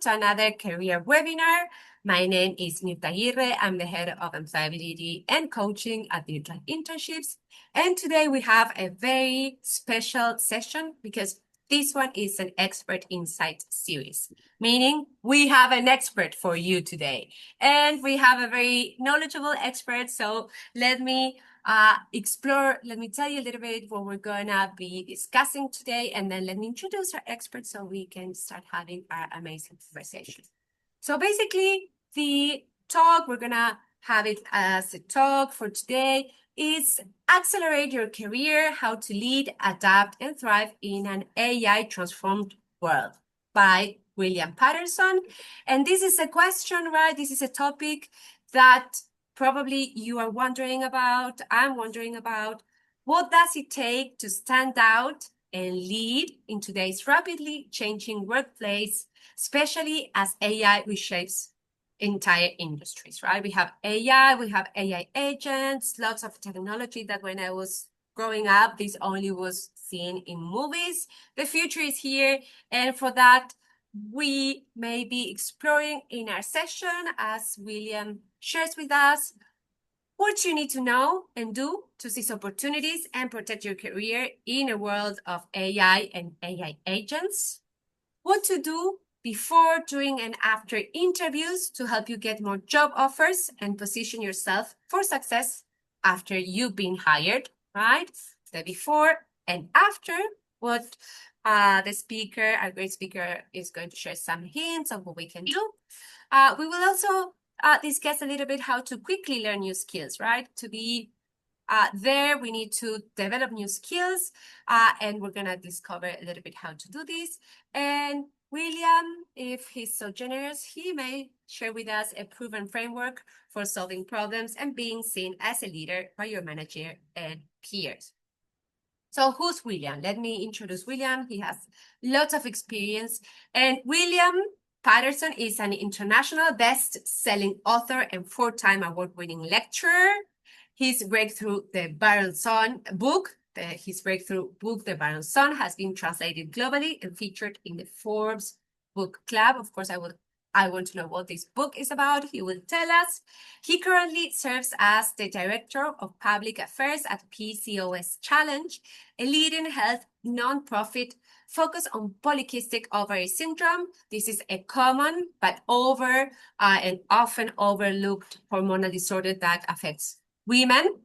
to another career webinar. My name is Nirta Aguirre. I'm the head of employability and coaching at Virtual Internships. And today we have a very special session because this one is an expert insight series, meaning we have an expert for you today. And we have a very knowledgeable expert. So let me let me tell you a little bit what we're gonna be discussing today, and then let me introduce our expert so we can start having our amazing conversation. So basically, the talk, we're gonna have it as a talk for today, is Accelerate Your Career, How to Lead, Adapt, and Thrive in an AI Transformed World by William Patterson. And this is a question, right? This is a topic that probably you are wondering about, I'm wondering about. What does it take to stand out and lead in today's rapidly changing workplace, especially as AI reshapes entire industries, right? We have AI, we have AI agents, lots of technology that when I was growing up, this only was seen in movies. The future is here, and for that, we may be exploring in our session, as William shares with us, what you need to know and do to seize opportunities and protect your career in a world of AI and AI agents, what to do before, during, and after interviews to help you get more job offers and position yourself for success after you've been hired, right? The before and after, what the speaker, our great speaker, is going to share some hints of what we can do. We will also discuss a little bit how to quickly learn new skills, right? To be there, we need to develop new skills, and we're going to discover a little bit how to do this. And William, if he's so generous, he may share with us a proven framework for solving problems and being seen as a leader by your manager and peers. So who's William? Let me introduce William. He has lots of experience. And William Patterson is an international best-selling author and four-time award-winning lecturer. His breakthrough, The Baron's Son book, The Baron's Son, has been translated globally and featured in the Forbes Book Club. Of course, I want to know what this book is about. He will tell us. He currently serves as the Director of Public Affairs at PCOS Challenge, a leading health nonprofit focused on polycystic ovary syndrome. This is a common but and often overlooked hormonal disorder that affects women.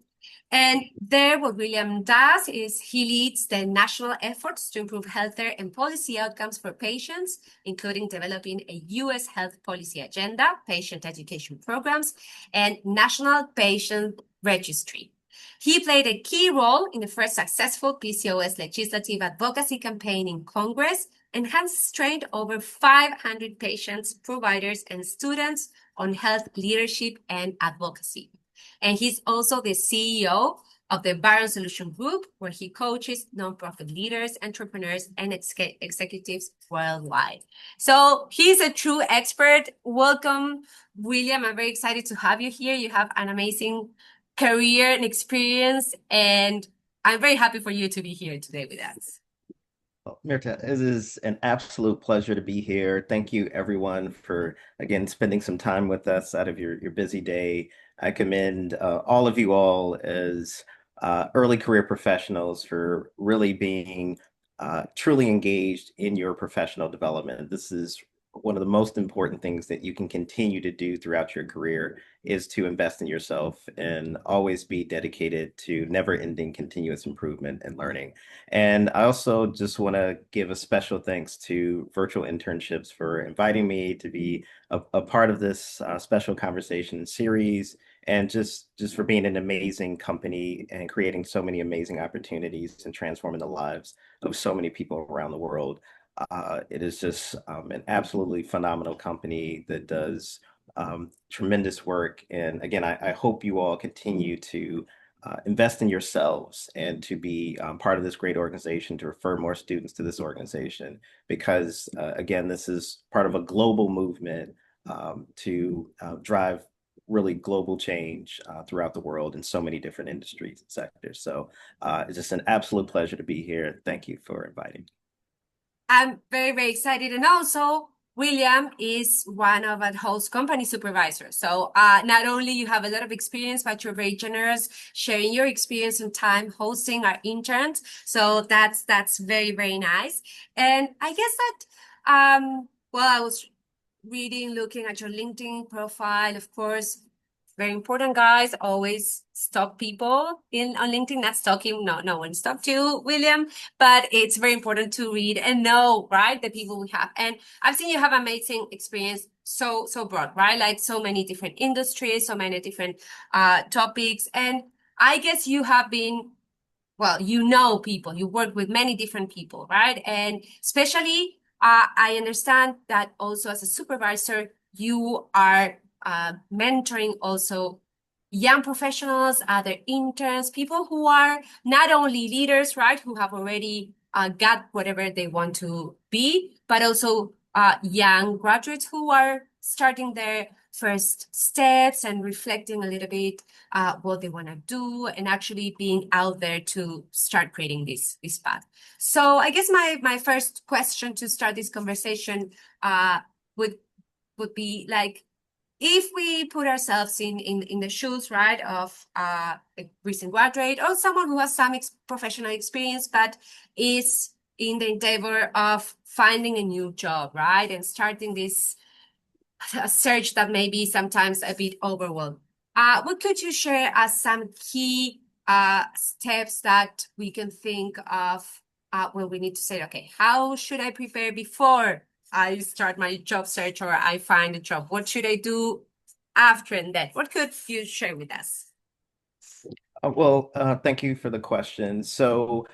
And there, what William does is he leads the national efforts to improve healthcare and policy outcomes for patients, including developing a U.S. health policy agenda, patient education programs, and national patient registry. He played a key role in the first successful PCOS legislative advocacy campaign in Congress and has trained over 500 patients, providers, and students on health leadership and advocacy. And he's also the CEO of the Baron Solution Group, where he coaches nonprofit leaders, entrepreneurs, and executives worldwide. So he's a true expert. Welcome, William. I'm very excited to have you here. You have an amazing career and experience, and I'm very happy for you to be here today with us. Well, Mirta, it is an absolute pleasure to be here. Thank you, everyone, for, again, spending some time with us out of your busy day. I commend all of you all as early career professionals for really being truly engaged in your professional development. This is one of the most important things that you can continue to do throughout your career is to invest in yourself and always be dedicated to never-ending continuous improvement and learning. And I also just want to give a special thanks to Virtual Internships for inviting me to be a part of this special conversation series, and just for being an amazing company and creating so many amazing opportunities and transforming the lives of so many people around the world. It is just an absolutely phenomenal company that does tremendous work. And again, I hope you all continue to invest in yourselves and to be part of this great organization, to refer more students to this organization, because again, this is part of a global movement to drive really global change throughout the world in so many different industries and sectors. So it's just an absolute pleasure to be here. Thank you for inviting me. I'm very, very excited. And also, William is one of our host company supervisors. So not only you have a lot of experience, but you're very generous sharing your experience and time hosting our interns. So that's very, very nice. And I guess that well, I was reading, looking at your LinkedIn profile, of course, very important, guys. Always stalk people on LinkedIn. Not stalking, no one stalked you, William. But it's very important to read and know, right, the people we have. And I've seen you have amazing experience, so broad, right? Like so many different industries, so many different topics. And I guess you have been, well, you know people, you work with many different people, right? And especially, I understand that also as a supervisor, you are mentoring also young professionals, other interns, people who are not only leaders, right, who have already got whatever they want to be, but also young graduates who are starting their first steps and reflecting a little bit what they want to do and actually being out there to start creating this path. So I guess my first question to start this conversation would be like, if we put ourselves in the shoes, right, of a recent graduate or someone who has some professional experience but is in the endeavor of finding a new job, right, and starting this search that may be sometimes a bit overwhelmed. What could you share as some key steps that we can think of when we need to say, okay, how should I prepare before I start my job search or I find a job? What should I do after and then? What could you share with us? Thank you for the question. So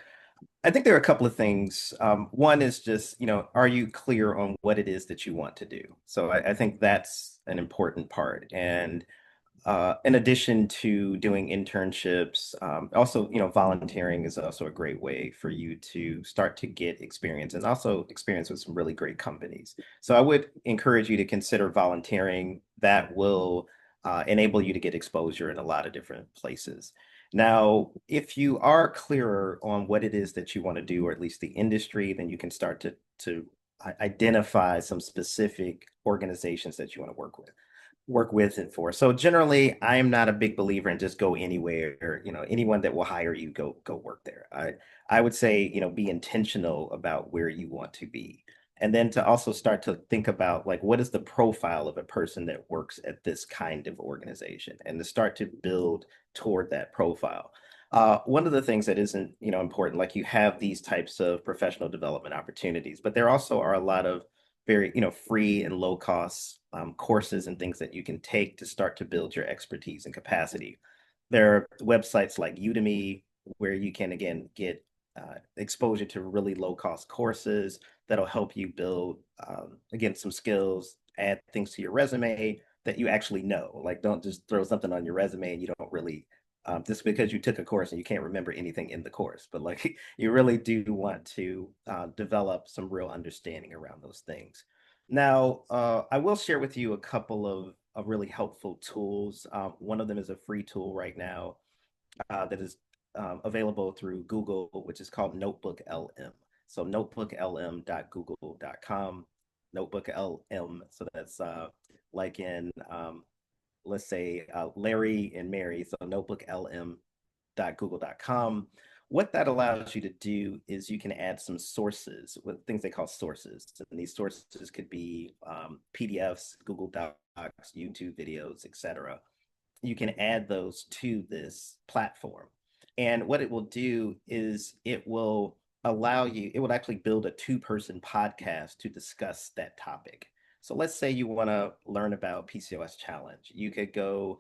I think there are a couple of things. One is just, are you clear on what it is that you want to do? So I think that's an important part. And in addition to doing internships, also, volunteering is also a great way for you to start to get experience and also experience with some really great companies. So I would encourage you to consider volunteering. That will enable you to get exposure in a lot of different places. Now, if you are clearer on what it is that you want to do, or at least the industry, then you can start to identify some specific organizations that you want to work with and for. So generally, I am not a big believer in just go anywhere, anyone that will hire you, go work there. I would say, be intentional about where you want to be. And then to also start to think about like what is the profile of a person that works at this kind of organization and to start to build toward that profile. One of the things that isn't, important, like you have these types of professional development opportunities, but there also are a lot of very, free and low cost courses and things that you can take to start to build your expertise and capacity. There are websites like Udemy where you can, again, get exposure to really low cost courses that'll help you build, again, some skills, add things to your resume that you actually know. Like, don't just throw something on your resume and you don't really, just because you took a course and you can't remember anything in the course, but like you really do want to develop some real understanding around those things. Now, I will share with you a couple of really helpful tools. One of them is a free tool right now that is available through Google, which is called Notebook LM. So notebooklm.google.com, Notebook LM. So that's like in, let's say, Larry and Mary. So notebooklm.google.com. What that allows you to do is you can add some sources with things they call sources. And these sources could be PDFs, Google Docs, YouTube videos, etc. You can add those to this platform. And what it will do is it will actually build a two-person podcast to discuss that topic. So let's say you want to learn about PCOS challenge. You could go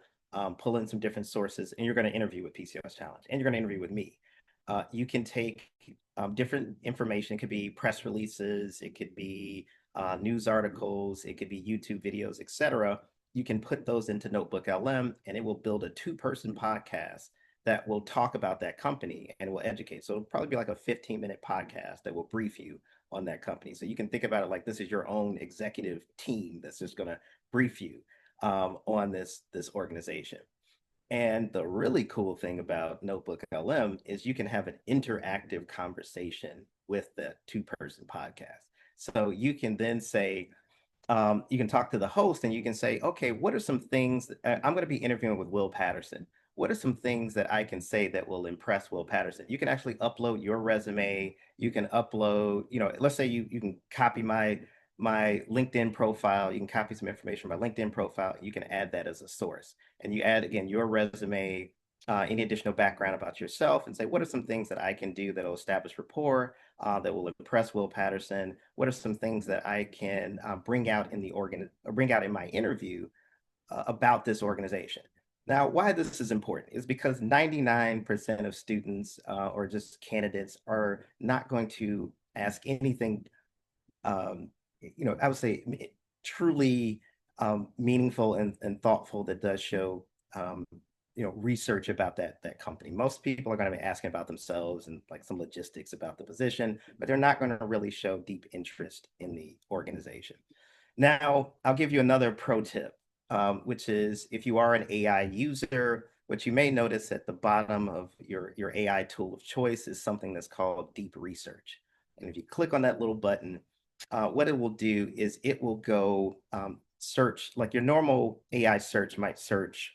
pull in some different sources and you're going to interview with PCOS challenge and you're going to interview with me. You can take different information. It could be press releases, it could be news articles, it could be YouTube videos, etc. You can put those into Notebook LM and it will build a two-person podcast that will talk about that company and will educate. So it'll probably be like a 15-minute podcast that will brief you on that company. So you can think about it like this is your own executive team that's just going to brief you on this organization. And the really cool thing about Notebook LM is you can have an interactive conversation with the two-person podcast. So you can then say, you can talk to the host and you can say, okay, what are some things I'm going to be interviewing with Will Patterson? What are some things that I can say that will impress Will Patterson? You can actually upload your resume. You can upload, let's say you can copy my LinkedIn profile. You can copy some information from my LinkedIn profile. You can add that as a source, and you add again your resume, any additional background about yourself, and say what are some things that I can do that will establish rapport, that will impress Will Patterson. What are some things that I can bring out in my interview about this organization? Now, why this is important is because 99% of students or just candidates are not going to ask anything, I would say truly meaningful and thoughtful that does show, research about that company. Most people are going to be asking about themselves and like some logistics about the position, but they're not going to really show deep interest in the organization. Now, I'll give you another pro tip, which is if you are an AI user, what you may notice at the bottom of your AI tool of choice is something that's called deep research. And if you click on that little button, what it will do is it will go search, like your normal AI search might search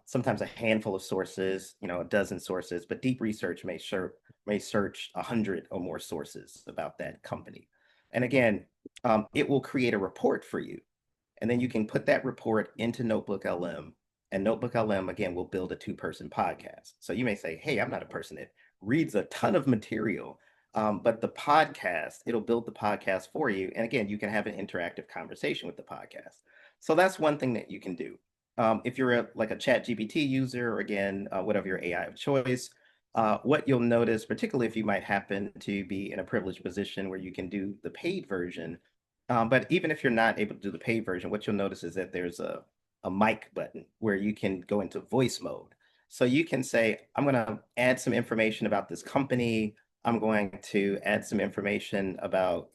sometimes a handful of sources, a dozen sources, but deep research may search 100 or more sources about that company. And again, it will create a report for you. And then you can put that report into Notebook LM. And Notebook LM, again, will build a two-person podcast. So you may say, hey, I'm not a person that reads a ton of material, but the podcast, it'll build the podcast for you. And again, you can have an interactive conversation with the podcast. So that's one thing that you can do. If you're like a chat GPT user, or again, whatever your AI of choice, what you'll notice, particularly if you might happen to be in a privileged position where you can do the paid version, but even if you're not able to do the paid version, what you'll notice is that there's a mic button where you can go into voice mode. So you can say, I'm going to add some information about this company. I'm going to add some information about,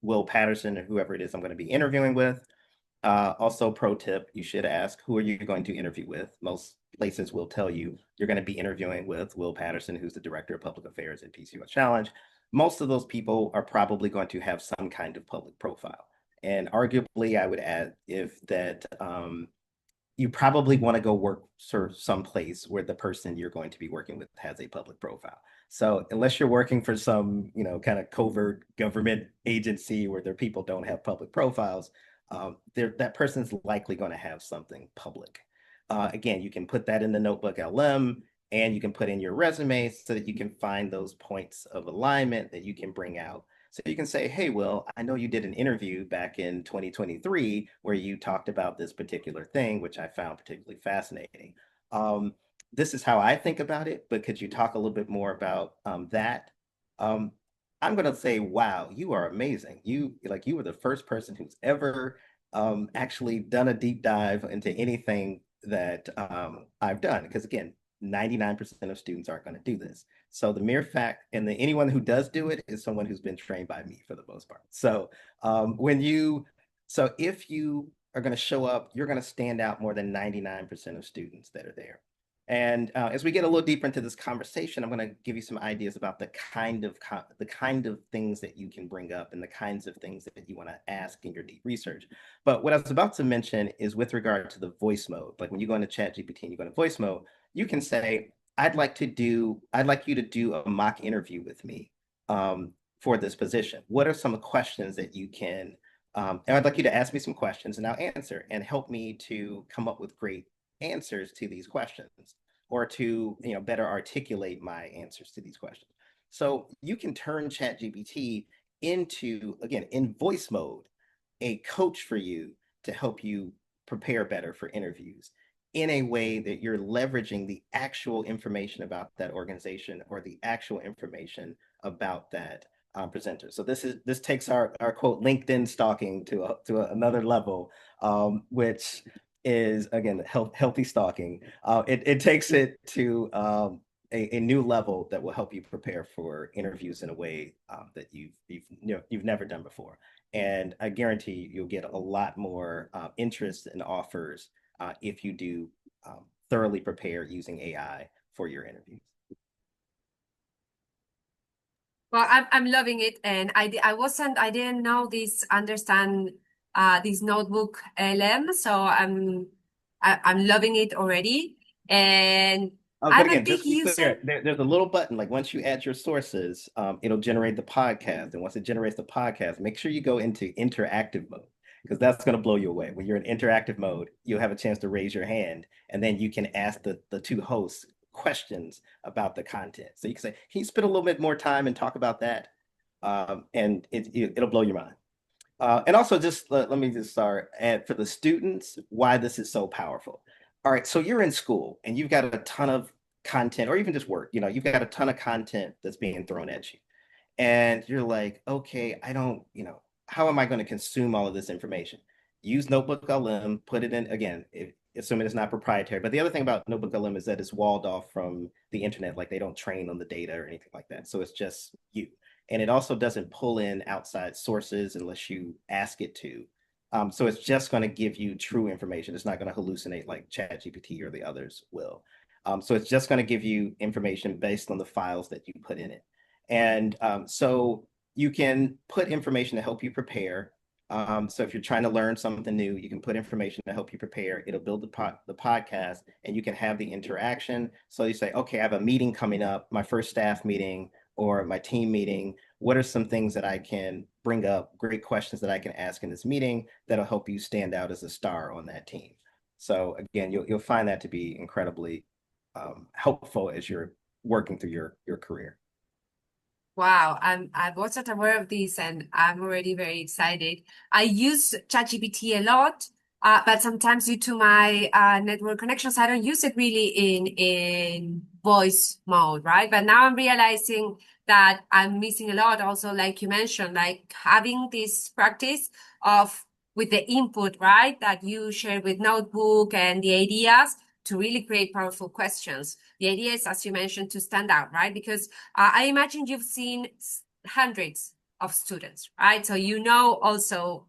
Will Patterson or whoever it is I'm going to be interviewing with. Also, pro tip, you should ask, who are you going to interview with? Most places will tell you you're going to be interviewing with Will Patterson, who's the Director of Public Affairs at PCOS Challenge. Most of those people are probably going to have some kind of public profile. And arguably, I would add if that you probably want to go work someplace where the person you're going to be working with has a public profile. So unless you're working for some, kind of covert government agency where their people don't have public profiles, that person's likely going to have something public. Again, you can put that in the Notebook LM and you can put in your resume so that you can find those points of alignment that you can bring out. So you can say, hey, Will, I know you did an interview back in 2023 where you talked about this particular thing, which I found particularly fascinating. This is how I think about it, but could you talk a little bit more about that? Um, I'm going to say, wow, you are amazing. You were the first person who's ever actually done a deep dive into anything that I've done. Because again, 99% of students aren't going to do this. So the mere fact, and anyone who does do it is someone who's been trained by me for the most part. So if you are going to show up, you're going to stand out more than 99% of students that are there. And as we get a little deeper into this conversation, I'm going to give you some ideas about the kind of things that you can bring up and the kinds of things that you want to ask in your deep research. But what I was about to mention is with regard to the voice mode. Like when you go into ChatGPT and you go into voice mode, you can say, I'd like you to do a mock interview with me for this position. What are some questions that you can, and I'd like you to ask me some questions and I'll answer and help me to come up with great answers to these questions or to better articulate my answers to these questions. So you can turn ChatGPT into, again, in voice mode, a coach for you to help you prepare better for interviews in a way that you're leveraging the actual information about that organization or the actual information about that presenter. So this takes our quote LinkedIn stalking to another level, which is again healthy stalking. It takes it to a new level that will help you prepare for interviews in a way that you've never done before. And I guarantee you'll get a lot more interest and offers if you do thoroughly prepare using AI for your interviews. Well, I'm loving it, and I didn't know this understand this notebook LM. So I'm loving it already. And Oh, but I'm a again, big just to be user. clear, there's a little button, like once you add your sources, it'll generate the podcast. And once it generates the podcast, make sure you go into interactive mode because that's going to blow you away. When you're in interactive mode, you'll have a chance to raise your hand and then you can ask the two hosts questions about the content. So you can say, can you spend a little bit more time and talk about that? And it'll blow your mind. And also, just let me just start and for the students, why this is so powerful. All right, so you're in school and you've got a ton of content, or even just work. You've got a ton of content that's being thrown at you, and you're like, okay, I don't, how am I going to consume all of this information? Use Notebook LM, put it in again, assuming it's not proprietary. But the other thing about Notebook LM is that it's walled off from the internet, like they don't train on the data or anything like that. So it's just you. And it also doesn't pull in outside sources unless you ask it to. So it's just going to give you true information. It's not going to hallucinate like ChatGPT or the others will. So it's just going to give you information based on the files that you put in it. And so you can put information to help you prepare. So if you're trying to learn something new, you can put information to help you prepare. It'll build the podcast and you can have the interaction. So you say, okay, I have a meeting coming up, my first staff meeting or my team meeting. What are some things that I can bring up, great questions that I can ask in this meeting that'll help you stand out as a star on that team? So again, you'll find that to be incredibly helpful as you're working through your career. Wow, I wasn't aware of this and I'm already very excited. I use ChatGPT a lot, but sometimes due to my network connections, I don't use it really in voice mode, right? But now I'm realizing that I'm missing a lot also, like you mentioned, like having this practice of with the input, right? That you share with Notebook and the ideas to really create powerful questions. The idea is, as you mentioned, to stand out, right? Because I imagine you've seen hundreds of students, right? So you know also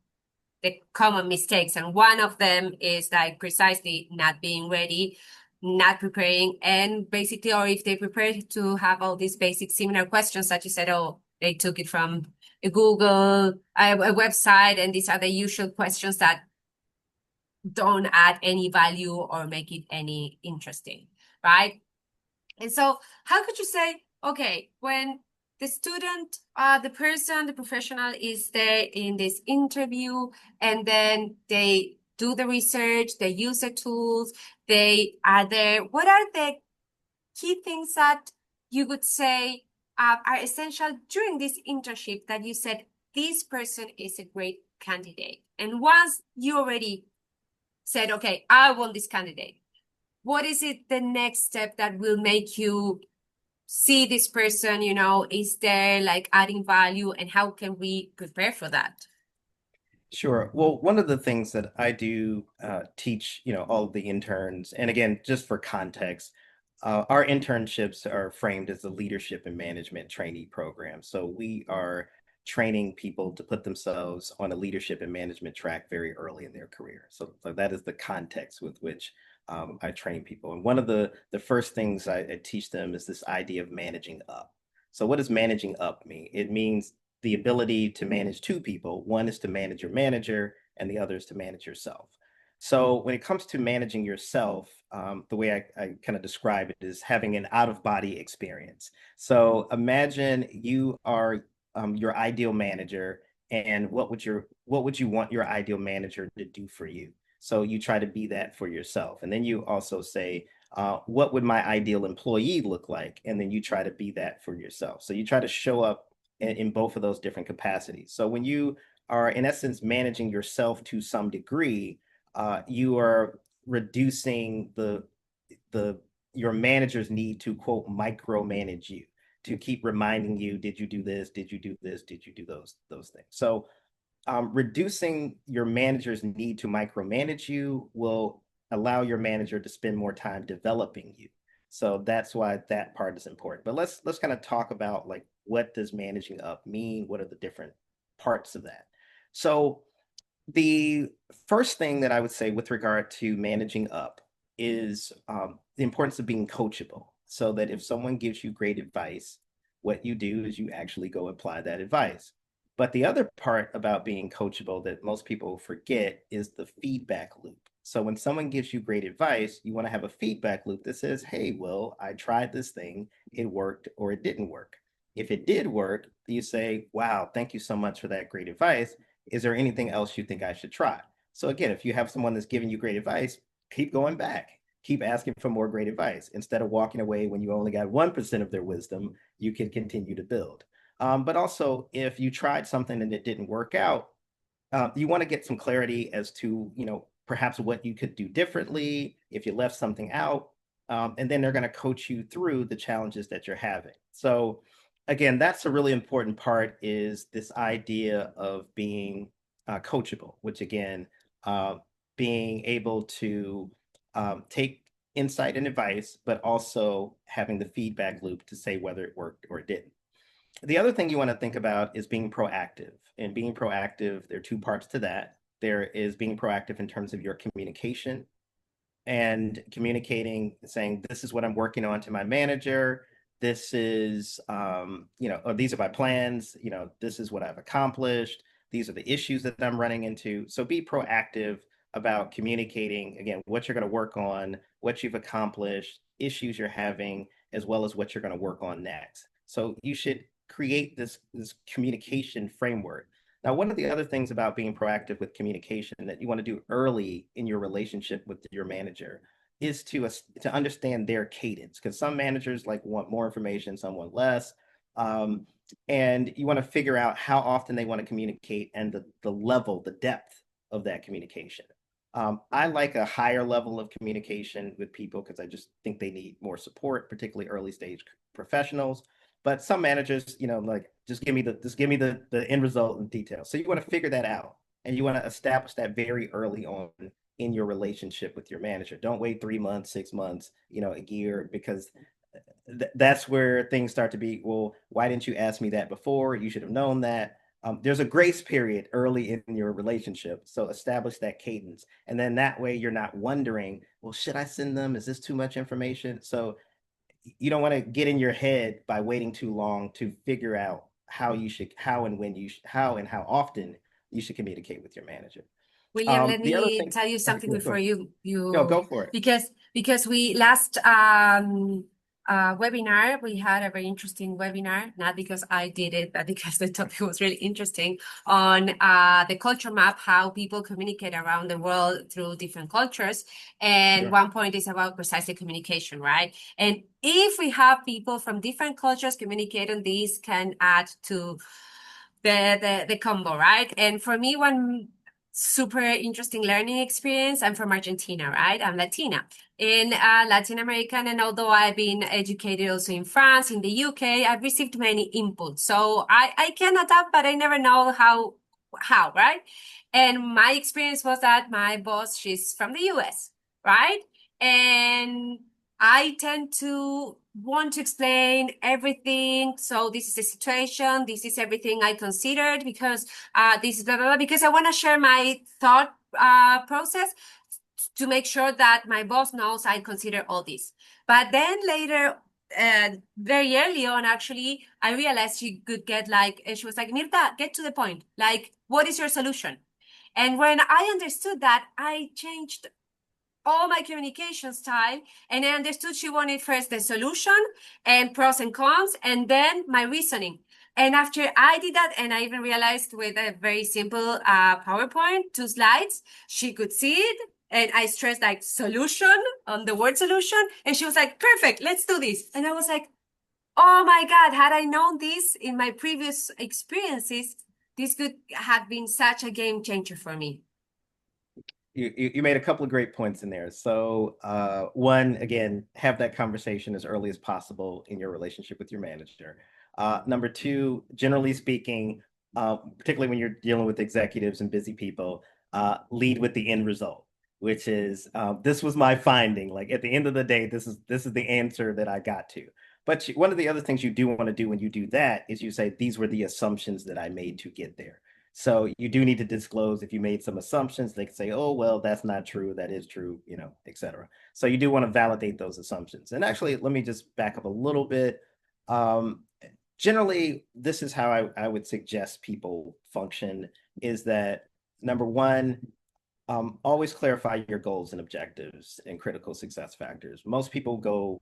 the common mistakes, and one of them is like precisely not being ready, not preparing, and basically, or if they prepare to have all these basic similar questions that you said, oh, they took it from a Google, a website, and these are the usual questions that don't add any value or make it any interesting, right? And so how could you say, okay, when the student, the person, the professional is there in this interview and then they do the research, they use the tools, they are there. What are the key things that you would say are essential during this internship that you said this person is a great candidate? And once you already said, okay, I want this candidate, what is it the next step that will make you see this person, is there like adding value and how can we prepare for that? Sure. Well, one of the things that I do teach, all of the interns, and again, just for context, our internships are framed as a leadership and management trainee program. So we are training people to put themselves on a leadership and management track very early in their career. So that is the context with which I train people. And one of the first things I teach them is this idea of managing up. So what does managing up mean? It means the ability to manage two people. One is to manage your manager, and the other is to manage yourself. So when it comes to managing yourself, the way I kind of describe it is having an out-of-body experience. So imagine you are your ideal manager, and what would you want your ideal manager to do for you? So you try to be that for yourself, and then you also say, what would my ideal employee look like? And then you try to be that for yourself. So you try to show up in both of those different capacities. So when you are in essence managing yourself to some degree, you are reducing the your manager's need to quote micromanage you, to keep reminding you, did you do this? Did you do this? Did you do those things? So reducing your manager's need to micromanage you will allow your manager to spend more time developing you. So that's why that part is important. But let's kind of talk about like what does managing up mean? What are the different parts of that? So the first thing that I would say with regard to managing up is the importance of being coachable. So that if someone gives you great advice, what you do is you actually go apply that advice. But the other part about being coachable that most people forget is the feedback loop. So when someone gives you great advice, you want to have a feedback loop that says, hey, Will, I tried this thing, it worked or it didn't work. If it did work, you say, wow, thank you so much for that great advice. Is there anything else you think I should try? So again, if you have someone that's giving you great advice, keep going back. Keep asking for more great advice. Instead of walking away when you only got 1% of their wisdom, you can continue to build. But also, if you tried something and it didn't work out, you want to get some clarity as to, perhaps what you could do differently if you left something out. And then they're going to coach you through the challenges that you're having. So again, that's a really important part, is this idea of being coachable, which again, uh, being able to take insight and advice, but also having the feedback loop to say whether it worked or it didn't. The other thing you want to think about is being proactive. And being proactive, there are two parts to that. There is being proactive in terms of your communication and communicating, saying, this is what I'm working on to my manager. This is, or these are my plans. This is what I've accomplished. These are the issues that I'm running into. So be proactive about communicating, again, what you're going to work on, what you've accomplished, issues you're having, as well as what you're going to work on next. So you should create this communication framework. Now, one of the other things about being proactive with communication that you want to do early in your relationship with your manager is to understand their cadence, because some managers like want more information, some want less. Um, and you want to figure out how often they want to communicate and the level, the depth of that communication. I like a higher level of communication with people because I just think they need more support, particularly early stage professionals. But some managers, like just give me the end result in detail. So you want to figure that out, and you want to establish that very early on in your relationship with your manager. Don't wait 3 months, 6 months, a year, because that's where things start to be, well, why didn't you ask me that before? You should have known that. There's a grace period early in your relationship. So establish that cadence. And then that way you're not wondering, well, should I send them? Is this too much information? So you don't want to get in your head by waiting too long to figure out how and how often you should communicate with your manager. William, let The other me thing, tell you something before you no, you go for it. because we last webinar, we had a very interesting webinar, not because I did it, but because the topic was really interesting, on the culture map, how people communicate around the world through different cultures. And Sure. one point is about precisely communication, right? And if we have people from different cultures communicating, this can add to the combo, right? And for me, one super interesting learning experience. I'm from Argentina, right? I'm Latina. In Latin American, and although I've been educated also in France, in the UK, I've received many inputs. So I can adapt, but I never know how, right? And my experience was that my boss, she's from the US, right? And I tend to want to explain everything. So this is the situation. This is everything I considered because this is blah, blah, blah, because I want to share my thought process to make sure that my boss knows I consider all this. But then later, very early on, actually, I realized she could get like, she was like, Mirta, get to the point. Like, what is your solution? And when I understood that, I changed all my communication style, and I understood she wanted first the solution and pros and cons, and then my reasoning. And after I did that, and I even realized with a very simple PowerPoint, 2 slides, she could see it. And I stressed like solution on the word solution. And she was like, perfect, let's do this. And I was like, oh my God, had I known this in my previous experiences, this could have been such a game changer for me. You made a couple of great points in there. So, one, again, have that conversation as early as possible in your relationship with your manager. Number two, generally speaking, particularly when you're dealing with executives and busy people, lead with the end result, which is this was my finding. Like at the end of the day, this is the answer that I got to. But one of the other things you do want to do when you do that is you say, these were the assumptions that I made to get there. So you do need to disclose if you made some assumptions. They can say, oh, well, that's not true. That is true, et cetera. So you do want to validate those assumptions. And actually, let me just back up a little bit. Um, generally, this is how I would suggest people function is that number one, always clarify your goals and objectives and critical success factors. Most people go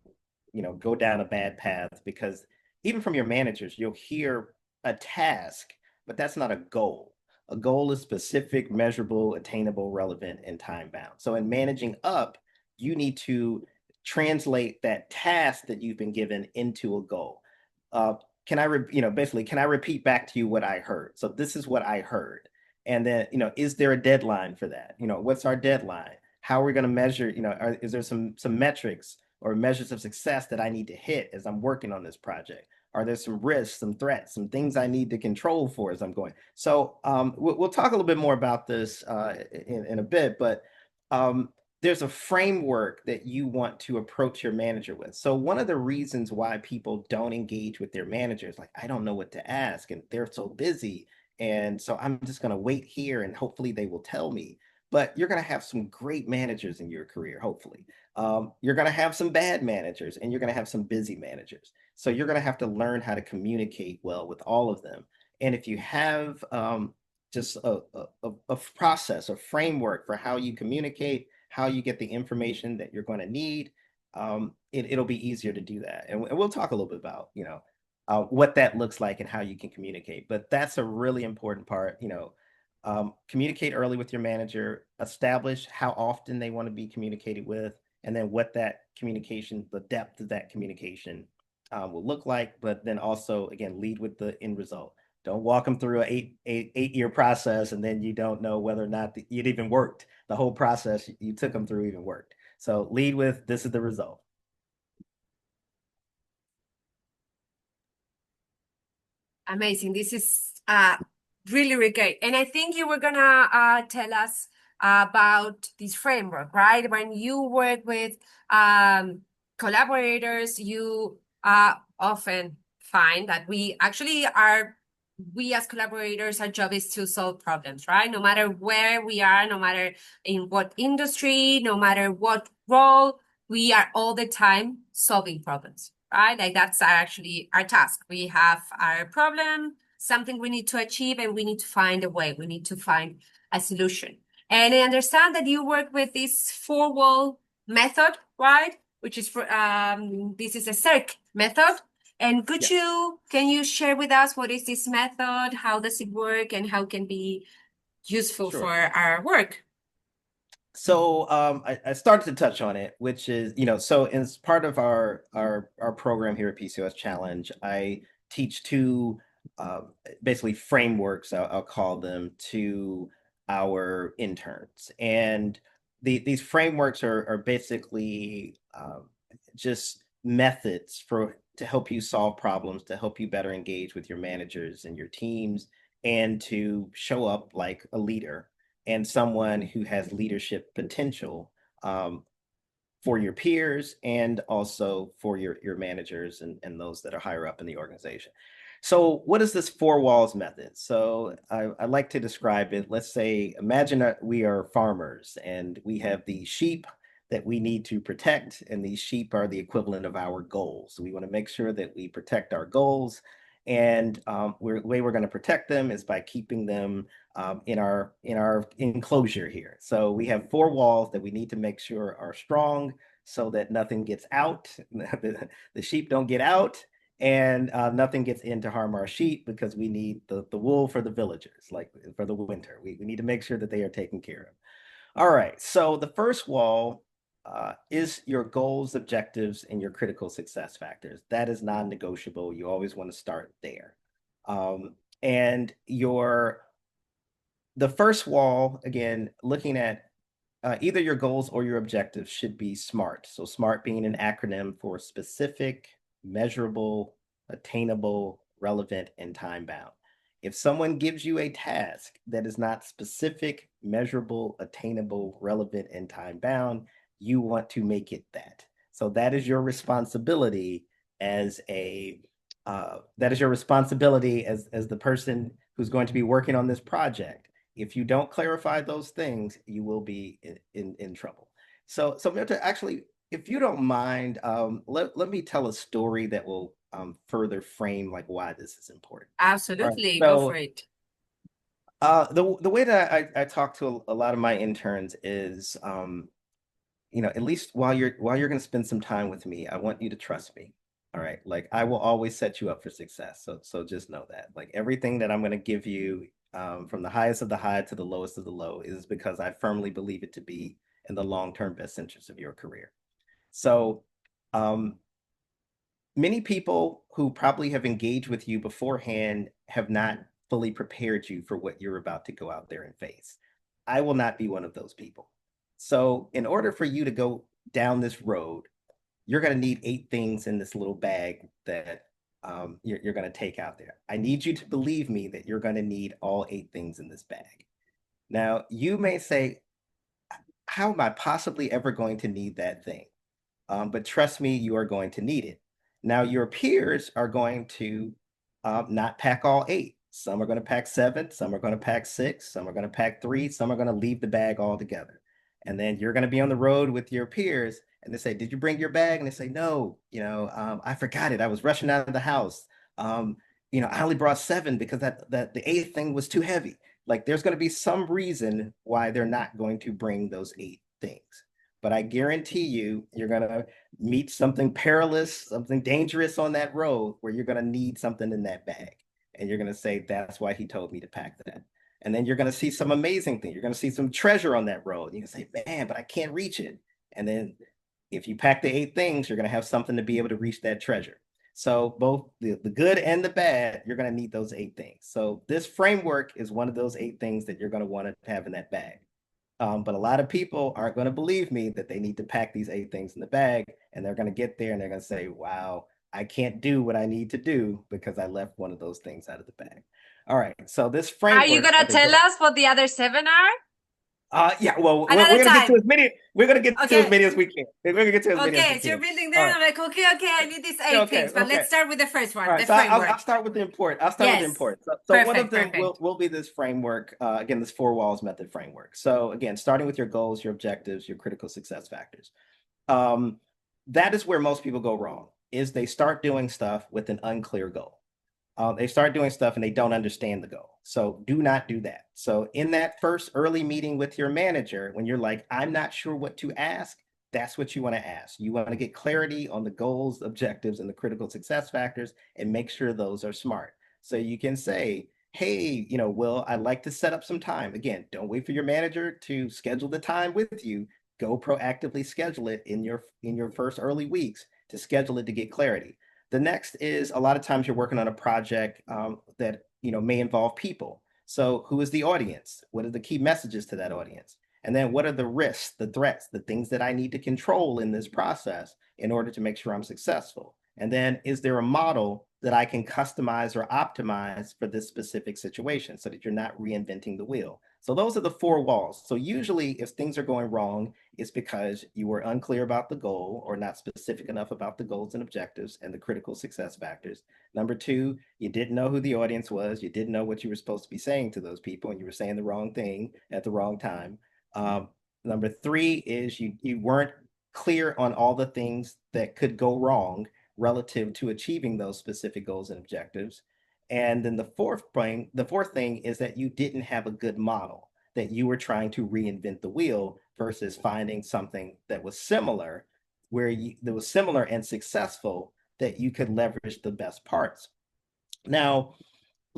down a bad path because even from your managers, you'll hear a task, but that's not a goal. A goal is specific, measurable, attainable, relevant, and time bound. So in managing up, you need to translate that task that you've been given into a goal. Uh, basically, can I repeat back to you what I heard? So this is what I heard. And then, is there a deadline for that? What's our deadline? How are we going to measure? Is there some metrics or measures of success that I need to hit as I'm working on this project? Are there some risks, some threats, some things I need to control for as I'm going? So we'll talk a little bit more about this in a bit, but um, there's a framework that you want to approach your manager with. So one of the reasons why people don't engage with their managers, like I don't know what to ask, and they're so busy, and so I'm just going to wait here and hopefully they will tell me. But you're going to have some great managers in your career, hopefully. You're going to have some bad managers and you're going to have some busy managers. So you're going to have to learn how to communicate well with all of them. And if you have just a process, a framework for how you communicate, how you get the information that you're going to need, it'll be easier to do that. And we'll talk a little bit about, what that looks like and how you can communicate. But that's a really important part. Communicate early with your manager, establish how often they want to be communicated with, and then what that communication, the depth of that communication will look like. But then also, again, lead with the end result. Don't walk them through an eight-year process and then you don't know whether or not it even worked. The whole process you took them through even worked. So lead with this is the result. Amazing. This is really, really great. And I think you were gonna tell us about this framework, right? When you work with collaborators, you often find that we as collaborators, our job is to solve problems, right? No matter where we are, no matter in what industry, no matter what role, we are all the time solving problems, right? Like that's actually our task. We have our problem, something we need to achieve, and we need to find a way. We need to find a solution. And I understand that you work with this four-wall method, right? Which is for this is a circ method. And Yes. can you share with us what is this method? How does it work, and how can be useful for Sure. our work? So I started to touch on it, which is, so as part of our program here at PCOS Challenge, I teach two uh, basically frameworks, I'll call them, to our interns. And these frameworks are basically just methods to help you solve problems, to help you better engage with your managers and your teams, and to show up like a leader and someone who has leadership potential um, for your peers and also for your managers and those that are higher up in the organization. So what is this four walls method? So I like to describe it. Let's say, imagine that we are farmers and we have the sheep that we need to protect, and these sheep are the equivalent of our goals. So we want to make sure that we protect our goals. And the way we're going to protect them is by keeping them in our enclosure here. So we have four walls that we need to make sure are strong so that nothing gets out, the sheep don't get out, and nothing gets in to harm our sheep because we need the wool for the villagers, like for the winter. We need to make sure that they are taken care of. All right, so the first wall is your goals, objectives, and your critical success factors. That is non-negotiable. You always want to start there. And the first wall, again, looking at either your goals or your objectives should be SMART. So SMART being an acronym for specific, measurable, attainable, relevant, and time bound. If someone gives you a task that is not specific, measurable, attainable, relevant, and time bound, you want to make it that. So that is your responsibility as the person who's going to be working on this project. If you don't clarify those things, you will be in trouble. So Mirta, actually, if you don't mind, let me tell a story that will further frame like why this is important. All right. Absolutely. Go for So it. the way that I talk to a lot of my interns is, at least while you're going to spend some time with me, I want you to trust me. All right. Like I will always set you up for success. So just know that. Like everything that I'm going to give you, from the highest of the high to the lowest of the low, is because I firmly believe it to be in the long-term best interest of your career. So, um, many people who probably have engaged with you beforehand have not fully prepared you for what you're about to go out there and face. I will not be one of those people. So, in order for you to go down this road, you're going to need 8 things in this little bag that, you're going to take out there. I need you to believe me that you're going to need all 8 things in this bag. Now, you may say, how am I possibly ever going to need that thing? But trust me, you are going to need it. Now, your peers are going to, not pack all 8. Some are going to pack 7, some are going to pack 6, some are going to pack 3, some are going to leave the bag altogether. And then you're going to be on the road with your peers, and they say, "Did you bring your bag?" And they say, "No, I forgot it. I was rushing out of the house. Um, I only brought 7 because that the 8th thing was too heavy." Like there's going to be some reason why they're not going to bring those 8 things. But I guarantee you, you're going to meet something perilous, something dangerous on that road where you're going to need something in that bag. And you're going to say, "That's why he told me to pack that." And then you're going to see some amazing thing. You're going to see some treasure on that road. You can say, "Man, but I can't reach it." And then if you pack the 8 things, you're going to have something to be able to reach that treasure. So both the good and the bad, you're going to need those 8 things. So this framework is one of those 8 things that you're going to want to have in that bag. But a lot of people aren't going to believe me that they need to pack these 8 things in the bag, and they're going to get there and they're going to say, "Wow, I can't do what I need to do because I left one of those things out of the bag." All right. So this Are you framework, gonna I've been. tell us what the other 7 are? Yeah. Well, we're Another gonna get to time. as many. We're gonna get to as Okay. many as we can. We're gonna get to as many as we Okay. So you're can. building All there. right. I'm like, okay, I need these Yeah, eight okay. things, but Okay. let's start with the first All one, right, the so I'll framework. start with the important. I'll start with the Yes. important. So one of Perfect. them will, Perfect. will be this framework, again, this 4 walls method framework. So again, starting with your goals, your objectives, your critical success factors. Um, that is where most people go wrong, is they start doing stuff with an unclear goal. They start doing stuff and they don't understand the goal. So do not do that. So in that first early meeting with your manager, when you're like, "I'm not sure what to ask," that's what you want to ask. You want to get clarity on the goals, objectives, and the critical success factors and make sure those are smart. So you can say, "Hey, Will, I'd like to set up some time." Again, don't wait for your manager to schedule the time with you. Go proactively schedule it in your first early weeks to schedule it to get clarity. The next is, a lot of times you're working on a project, that may involve people. So who is the audience? What are the key messages to that audience? And then what are the risks, the threats, the things that I need to control in this process in order to make sure I'm successful? And then is there a model that I can customize or optimize for this specific situation so that you're not reinventing the wheel? So those are the 4 walls. So usually if things are going wrong, it's because you were unclear about the goal or not specific enough about the goals and objectives and the critical success factors. Number 2, you didn't know who the audience was. You didn't know what you were supposed to be saying to those people, and you were saying the wrong thing at the wrong time. Um, Number 3 is you weren't clear on all the things that could go wrong relative to achieving those specific goals and objectives. And then the fourth thing is that you didn't have a good model, that you were trying to reinvent the wheel versus finding something that was similar, that was similar and successful, that you could leverage the best parts. Now,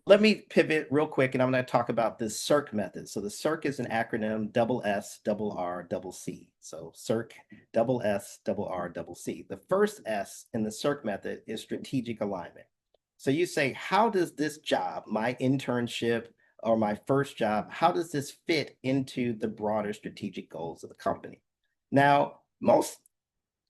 let me pivot real quick and I'm going to talk about this CIRC method. So the CIRC is an acronym: double S, double R, double C. So CIRC, double S, double R, double C. The first S in the CIRC method is strategic alignment. So you say, how does this job, my internship or my first job, how does this fit into the broader strategic goals of the company? Now, most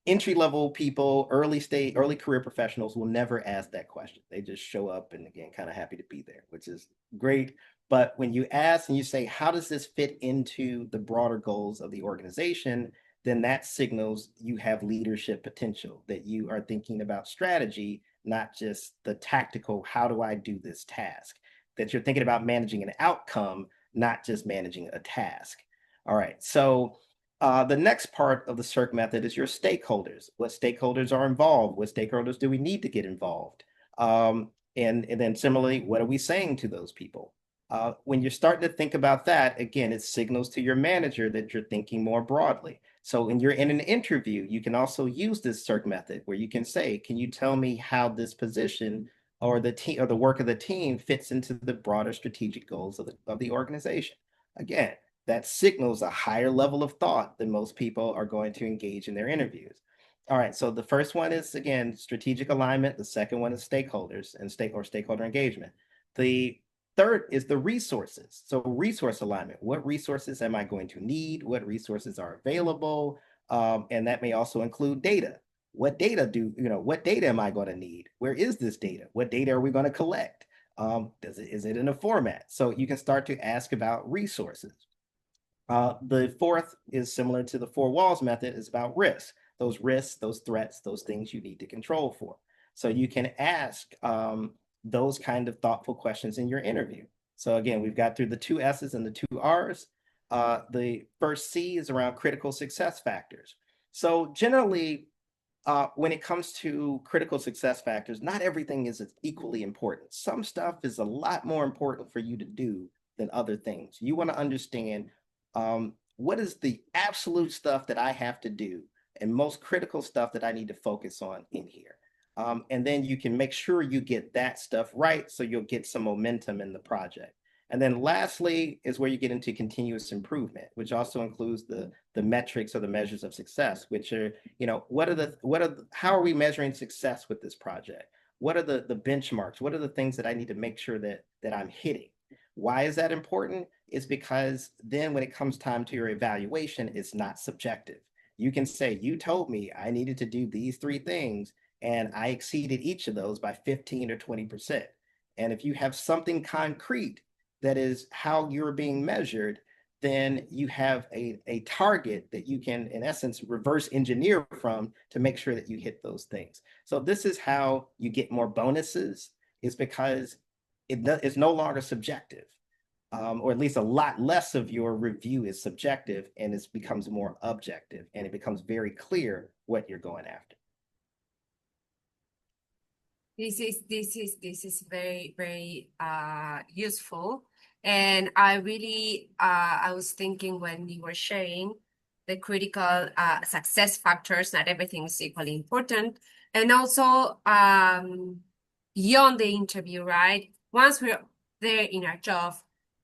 entry-level people, early career professionals will never ask that question. They just show up and, again, kind of happy to be there, which is great. But when you ask and you say, how does this fit into the broader goals of the organization, then that signals you have leadership potential, that you are thinking about strategy, not just the tactical, how do I do this task, that you're thinking about managing an outcome, not just managing a task. All right. So The next part of the circ method is your stakeholders. What stakeholders are involved? What stakeholders do we need to get involved? And then similarly, what are we saying to those people? When you're starting to think about that, again, it signals to your manager that you're thinking more broadly. So when you're in an interview, you can also use this circ method where you can say, can you tell me how this position or the team or the work of the team fits into the broader strategic goals of the organization? Again, that signals a higher level of thought than most people are going to engage in their interviews. All right, so the first one is, again, strategic alignment. The second one is stakeholders and stakeholder engagement. The third is the resources. So resource alignment. What resources am I going to need? What resources are available? And that may also include data. What data am I going to need? Where is this data? What data are we going to collect? Is it in a format? So you can start to ask about resources. The fourth is similar to the four walls method, is about risks, those threats, those things you need to control for. So you can ask those kind of thoughtful questions in your interview. So again, we've got through the two S's and the two R's. The first C is around critical success factors. So generally, when it comes to critical success factors, not everything is equally important. Some stuff is a lot more important for you to do than other things. You want to understand what is the absolute stuff that I have to do and most critical stuff that I need to focus on in here. And then you can make sure you get that stuff right so you'll get some momentum in the project. And then lastly is where you get into continuous improvement, which also includes the metrics or the measures of success, which are, how are we measuring success with this project? What are the benchmarks? What are the things that I need to make sure that I'm hitting? Why is that important? Is because then when it comes time to your evaluation, it's not subjective. You can say, you told me I needed to do these three things, and I exceeded each of those by 15 or 20%. And if you have something concrete that is how you're being measured, then you have a target that you can, in essence, reverse engineer from to make sure that you hit those things. So this is how you get more bonuses, is because it's no longer subjective, or at least a lot less of your review is subjective and it becomes more objective and it becomes very clear what you're going after. This is very, very useful. And I really I was thinking when you were sharing the critical success factors, not everything is equally important. And also beyond the interview, right? Once we're there in our job,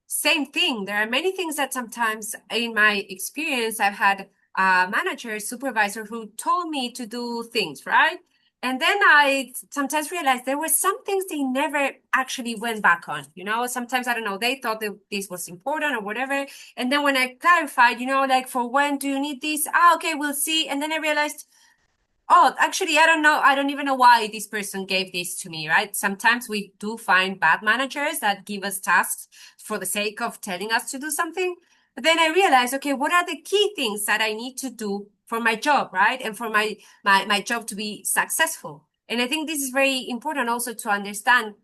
same thing. There are many things that sometimes in my experience, I've had a manager, supervisor who told me to do things, right? And then I sometimes realized there were some things they never actually went back on. Sometimes, I don't know, they thought that this was important or whatever. And then when I clarified, like, for when do you need this? Okay, we'll see. And then I realized, oh, actually, I don't know. I don't even know why this person gave this to me, right? Sometimes we do find bad managers that give us tasks for the sake of telling us to do something. But then I realized, okay, what are the key things that I need to do for my job, right? And for my job to be successful. And I think this is very important also to understand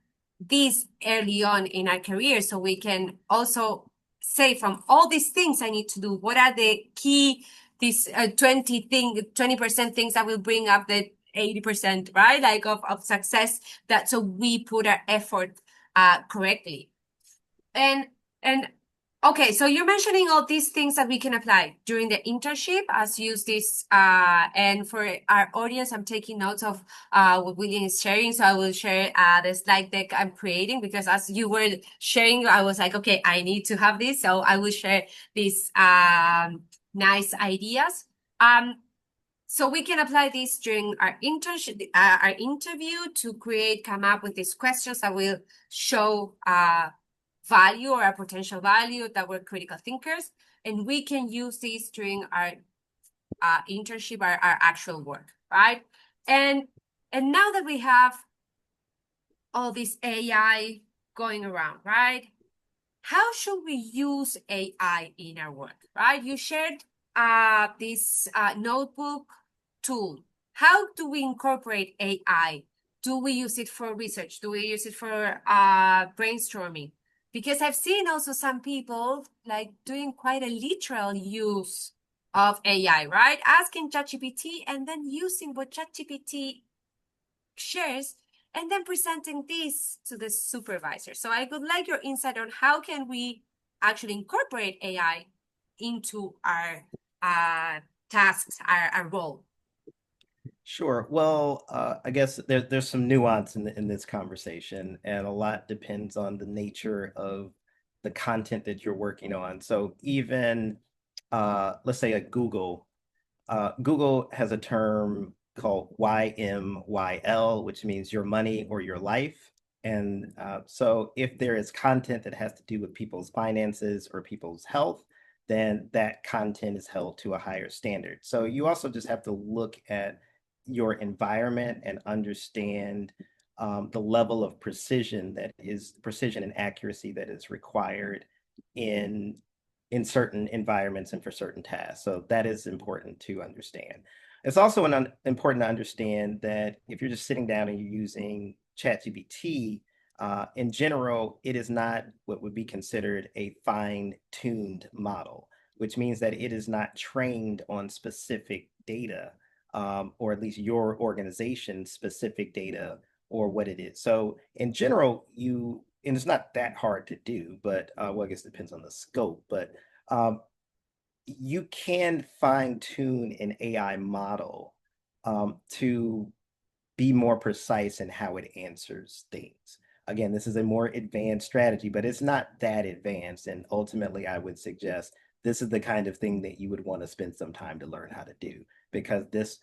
this early on in our career, so we can also say, from all these things I need to do, what are the key, these 20% things that will bring up the 80%, right? Like of success, that so we put our effort correctly. And okay, so you're mentioning all these things that we can apply during the internship as use this. And for our audience, I'm taking notes of what William is sharing. So I will share the slide deck I'm creating, because as you were sharing, I was like, okay, I need to have this. So I will share these nice ideas. So we can apply this during our internship, our interview, to come up with these questions that will show value or a potential value that we're critical thinkers. And we can use this during our internship, our actual work, right? And now that we have all this AI going around, right? How should we use AI in our work, right? You shared this notebook tool. How do we incorporate AI? Do we use it for research? Do we use it for brainstorming? Because I've seen also some people like doing quite a literal use of AI, right? Asking ChatGPT and then using what ChatGPT shares and then presenting this to the supervisor. So I would like your insight on how can we actually incorporate AI into our tasks, our role. Sure. Well, I guess there's some nuance in this conversation, and a lot depends on the nature of the content that you're working on. So even let's say at Google, Google has a term called YMYL, which means your money or your life. And so if there is content that has to do with people's finances or people's health, then that content is held to a higher standard. So you also just have to look at your environment and understand the level of precision and accuracy that is required in certain environments and for certain tasks. So that is important to understand. It's also important to understand that if you're just sitting down and you're using ChatGPT, in general, it is not what would be considered a fine-tuned model, which means that it is not trained on specific data, or at least your organization's specific data or what it is. So in general, and it's not that hard to do, but well, I guess it depends on the scope, but um, you can fine tune an AI model to be more precise in how it answers things. Again, this is a more advanced strategy, but it's not that advanced. And ultimately, I would suggest this is the kind of thing that you would want to spend some time to learn how to do because this.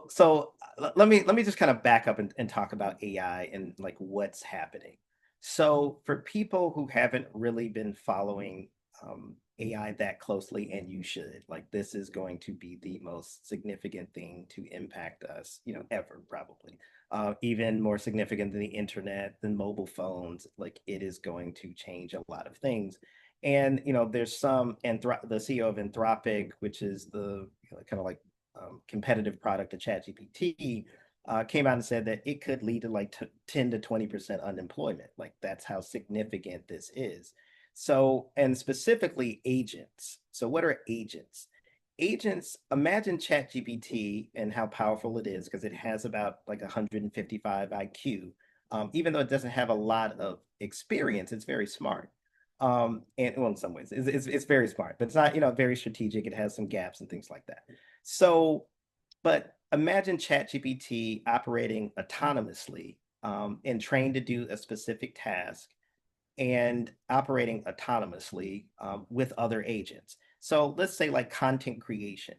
So let me just kind of back up and talk about AI and like what's happening. So for people who haven't really been following AI that closely, and you should, like this is going to be the most significant thing to impact us, ever probably. Even more significant than the internet, than mobile phones, like it is going to change a lot of things. And there's the CEO of Anthropic, which is the kind of like competitive product of ChatGPT, came out and said that it could lead to like 10 to 20% unemployment. Like that's how significant this is. So, and specifically agents. So, what are agents? Agents, imagine ChatGPT and how powerful it is because it has about like 155 IQ. Even though it doesn't have a lot of experience, it's very smart. And well, in some ways, it's very smart, but it's not, very strategic. It has some gaps and things like that. So, but imagine ChatGPT operating autonomously and trained to do a specific task and operating autonomously with other agents. So let's say like content creation.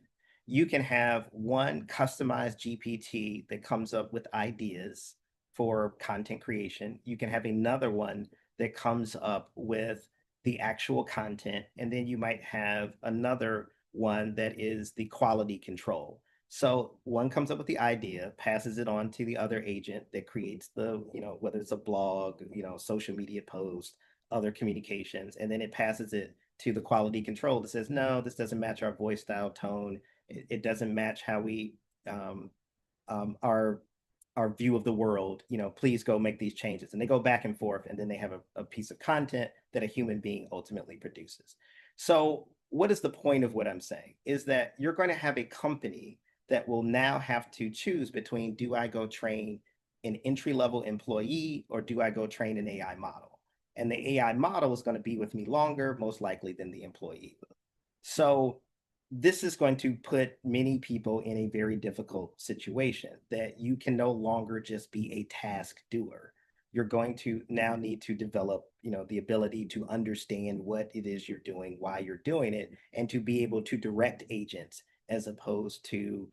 You can have one customized GPT that comes up with ideas for content creation. You can have another one that comes up with the actual content. And then you might have another one that is the quality control. So one comes up with the idea, passes it on to the other agent that creates whether it's a blog, social media post, other communications, and then it passes it to the quality control that says, no, this doesn't match our voice style tone. It doesn't match how we um, our view of the world. Please go make these changes. And they go back and forth, and then they have a piece of content that a human being ultimately produces. So what is the point of what I'm saying is that you're going to have a company that will now have to choose between, do I go train an entry-level employee or do I go train an AI model? And the AI model is going to be with me longer, most likely, than the employee. So this is going to put many people in a very difficult situation that you can no longer just be a task doer. You're going to now need to develop, the ability to understand what it is you're doing, why you're doing it, and to be able to direct agents as opposed to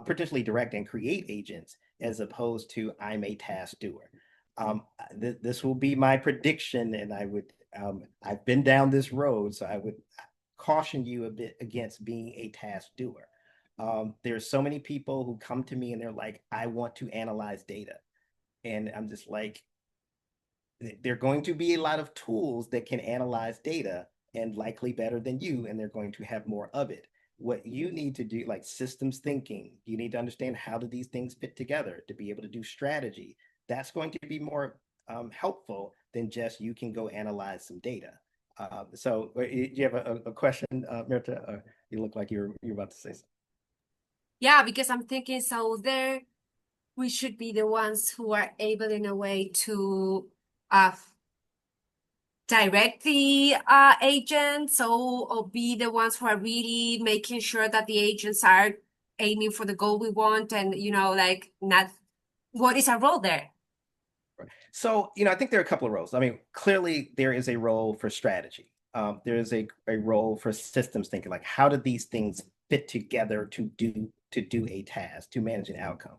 potentially direct and create agents as opposed to I'm a task doer. This will be my prediction, and I've been down this road, so I would caution you a bit against being a task doer. There's so many people who come to me and they're like, I want to analyze data. And I'm just like, there are going to be a lot of tools that can analyze data and likely better than you, and they're going to have more of it. What you need to do, like systems thinking, you need to understand how do these things fit together to be able to do strategy. That's going to be more helpful than just you can go analyze some data. So do you have a question, Mirta? You look like you're about to say something. Yeah, because I'm thinking so there we should be the ones who are able in a way to uh direct the agents, so or be the ones who are really making sure that the agents are aiming for the goal we want, and like not what is our role there? So, I think there are a couple of roles. I mean, clearly there is a role for strategy. There is a role for systems thinking, like how do these things fit together to do a task, to manage an outcome.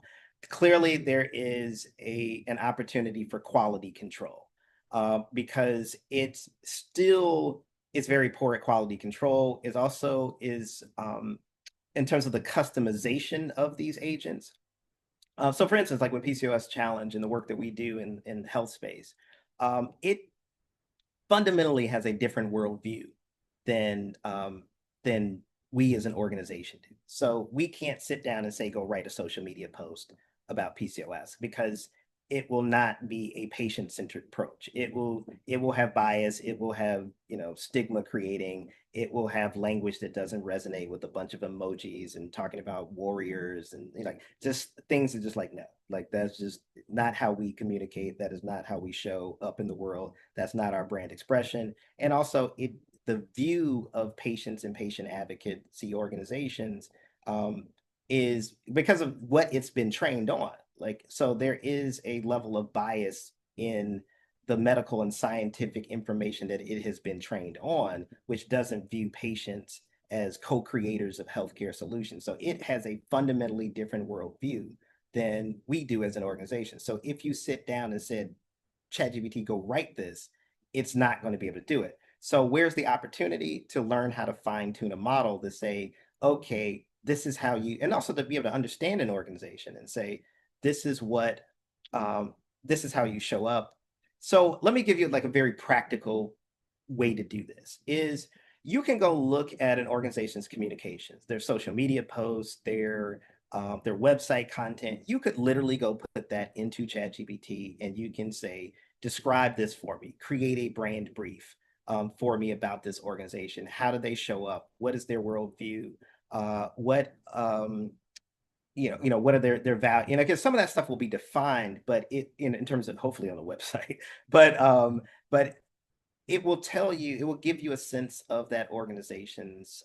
Clearly, there is an opportunity for quality control because it's very poor at quality control. It also is in terms of the customization of these agents. So for instance, like with PCOS challenge and the work that we do in health space, it fundamentally has a different worldview than we as an organization do. So we can't sit down and say, go write a social media post about PCOS because it will not be a patient-centered approach. It will have bias, it will have, stigma creating, it will have language that doesn't resonate with a bunch of emojis and talking about warriors and like just things that just like no, like that's just not how we communicate. That is not how we show up in the world. That's not our brand expression. And also the view of patients and patient advocacy organizations is because of what it's been trained on. Like, so there is a level of bias in the medical and scientific information that it has been trained on, which doesn't view patients as co-creators of healthcare solutions. So it has a fundamentally different worldview than we do as an organization. So if you sit down and said, ChatGPT, go write this, it's not going to be able to do it. So where's the opportunity to learn how to fine tune a model to say, okay, this is how you, and also to be able to understand an organization and say, this is what, this is how you show up. So let me give you like a very practical way to do this is you can go look at an organization's communications, their social media posts, their website content. You could literally go put that into ChatGPT and you can say, describe this for me, create a brand brief for me about this organization. How do they show up? What is their worldview? What what are their value? Because some of that stuff will be defined, but in terms of hopefully on the website, but it will tell you, it will give you a sense of that organization's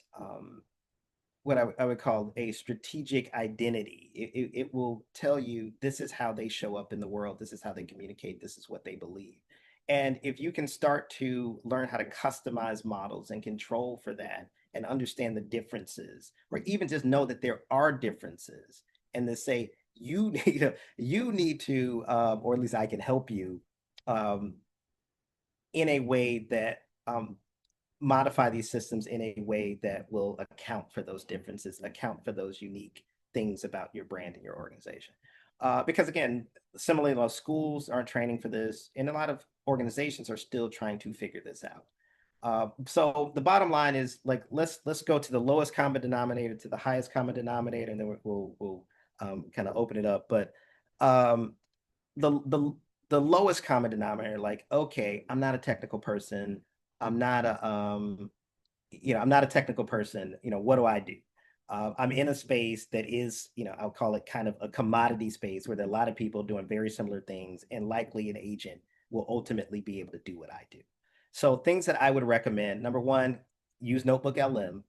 what I would call a strategic identity. It will tell you this is how they show up in the world, this is how they communicate, this is what they believe. And if you can start to learn how to customize models and control for that and understand the differences, or even just know that there are differences, and to say you need to, or at least I can help you um, in a way that modify these systems in a way that will account for those differences, account for those unique things about your brand and your organization. Because again, similarly, a lot of schools aren't training for this, and a lot of organizations are still trying to figure this out. So the bottom line is like let's go to the lowest common denominator to the highest common denominator, and then we'll kind of open it up. But um, the lowest common denominator, like okay, I'm not a technical person. I'm not a I'm not a technical person. What do I do? I'm in a space that is, I'll call it kind of a commodity space where there are a lot of people doing very similar things, and likely an agent will ultimately be able to do what I do. So things that I would recommend, number one, use Notebook LM.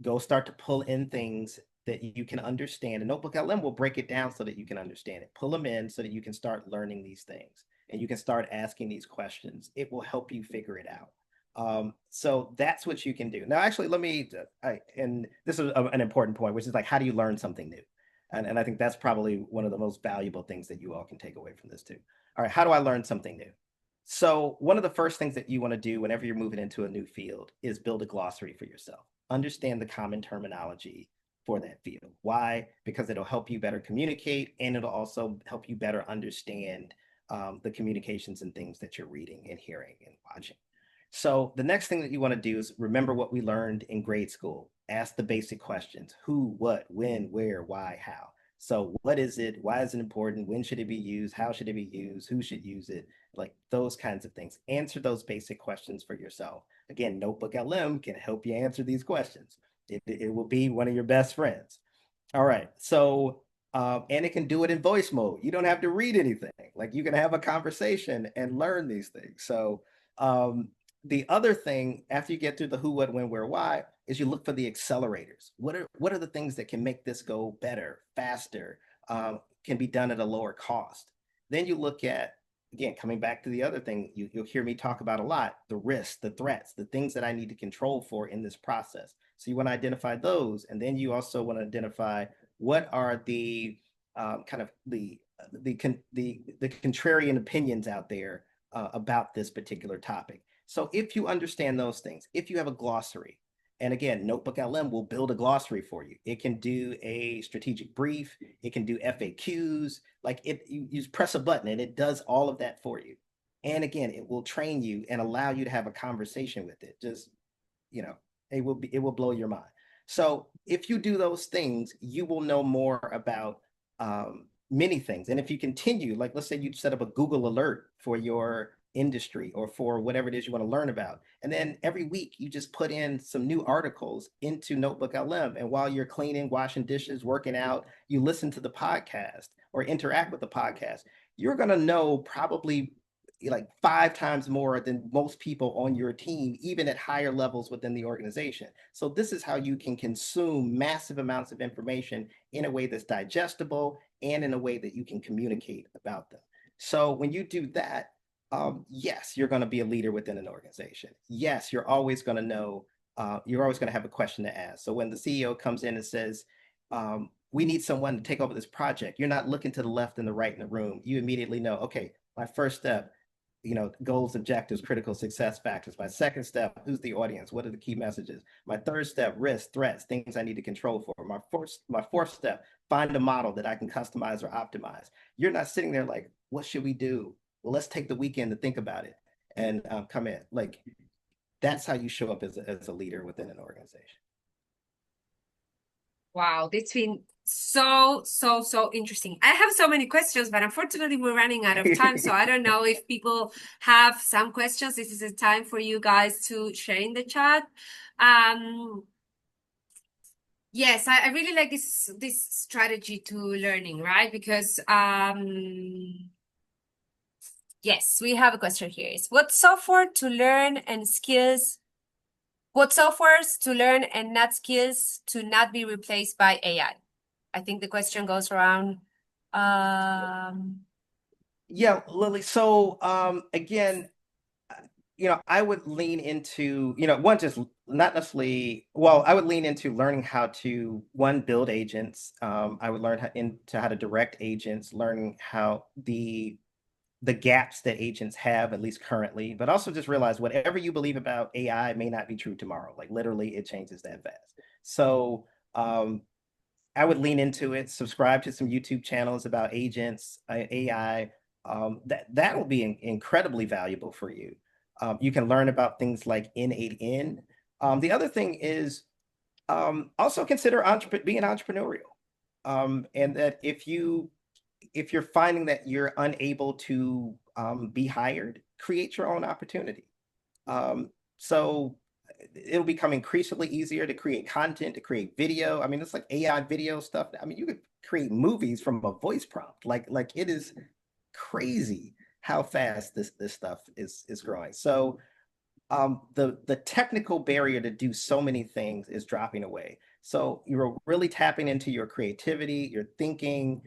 Go start to pull in things that you can understand. And Notebook LM will break it down so that you can understand it. Pull them in so that you can start learning these things and you can start asking these questions. It will help you figure it out. So that's what you can do. Now, actually, and this is an important point, which is like, how do you learn something new? And I think that's probably one of the most valuable things that you all can take away from this too. All right, how do I learn something new? So one of the first things that you want to do whenever you're moving into a new field is build a glossary for yourself. Understand the common terminology for that field. Why? Because it'll help you better communicate and it'll also help you better understand the communications and things that you're reading and hearing and watching. So the next thing that you want to do is remember what we learned in grade school. Ask the basic questions: who, what, when, where, why, how. So what is it? Why is it important? When should it be used? How should it be used? Who should use it? Like those kinds of things. Answer those basic questions for yourself. Again, Notebook LM can help you answer these questions. It will be one of your best friends. All right. So, and it can do it in voice mode. You don't have to read anything. Like you can have a conversation and learn these things. So, um, the other thing after you get through the who, what, when, where, why is you look for the accelerators. What are the things that can make this go better, faster, can be done at a lower cost? Then you look at, again, coming back to the other thing you'll hear me talk about a lot, the risks, the threats, the things that I need to control for in this process. So you want to identify those, and then you also want to identify what are the kind of the contrarian opinions out there about this particular topic. So if you understand those things, if you have a glossary, and again, Notebook LM will build a glossary for you. It can do a strategic brief. It can do FAQs. Like you press a button and it does all of that for you. And again, it will train you and allow you to have a conversation with it. Just, you know, it will blow your mind. So if you do those things, you will know more about many things. And if you continue, like let's say you set up a Google alert for your industry or for whatever it is you want to learn about, and then every week you just put in some new articles into Notebook LM. And while you're cleaning, washing dishes, working out, you listen to the podcast or interact with the podcast, you're going to know probably like 5 times more than most people on your team, even at higher levels within the organization. So this is how you can consume massive amounts of information in a way that's digestible and in a way that you can communicate about them. So when you do that, yes, you're going to be a leader within an organization. Yes, you're always going to know, you're always going to have a question to ask. So when the CEO comes in and says, we need someone to take over this project, you're not looking to the left and the right in the room. You immediately know, okay, my first step, goals, objectives, critical success factors. My second step, who's the audience? What are the key messages? My third step, risks, threats, things I need to control for. My fourth step, find a model that I can customize or optimize. You're not sitting there like, what should we do? Well, let's take the weekend to think about it and come in. Like that's how you show up as a leader within an organization. Wow, it's been so interesting. I have so many questions, but unfortunately, we're running out of time. So I don't know if people have some questions. This is a time for you guys to share in the chat. Um, yes, I really like this strategy to learning, right? Because yes, we have a question here. Is what software to learn and skills what softwares to learn and not skills to not be replaced by AI? I think the question goes around. Yeah, Lily. So again, I would lean into, one, just not necessarily, well, I would lean into learning how to, one, build agents. I would learn how to direct agents, learning how the gaps that agents have, at least currently, but also just realize whatever you believe about AI may not be true tomorrow. Like literally, it changes that fast. So I would lean into it, subscribe to some YouTube channels about agents, AI. That will be incredibly valuable for you. You can learn about things like N8N. The other thing is also consider being entrepreneurial. And that if you're finding that you're unable to be hired, create your own opportunity. So it'll become increasingly easier to create content, to create video. I mean, it's like AI video stuff. I mean, you could create movies from a voice prompt. Like it is crazy how fast this stuff is growing. So the technical barrier to do so many things is dropping away. So you're really tapping into your creativity, your thinking,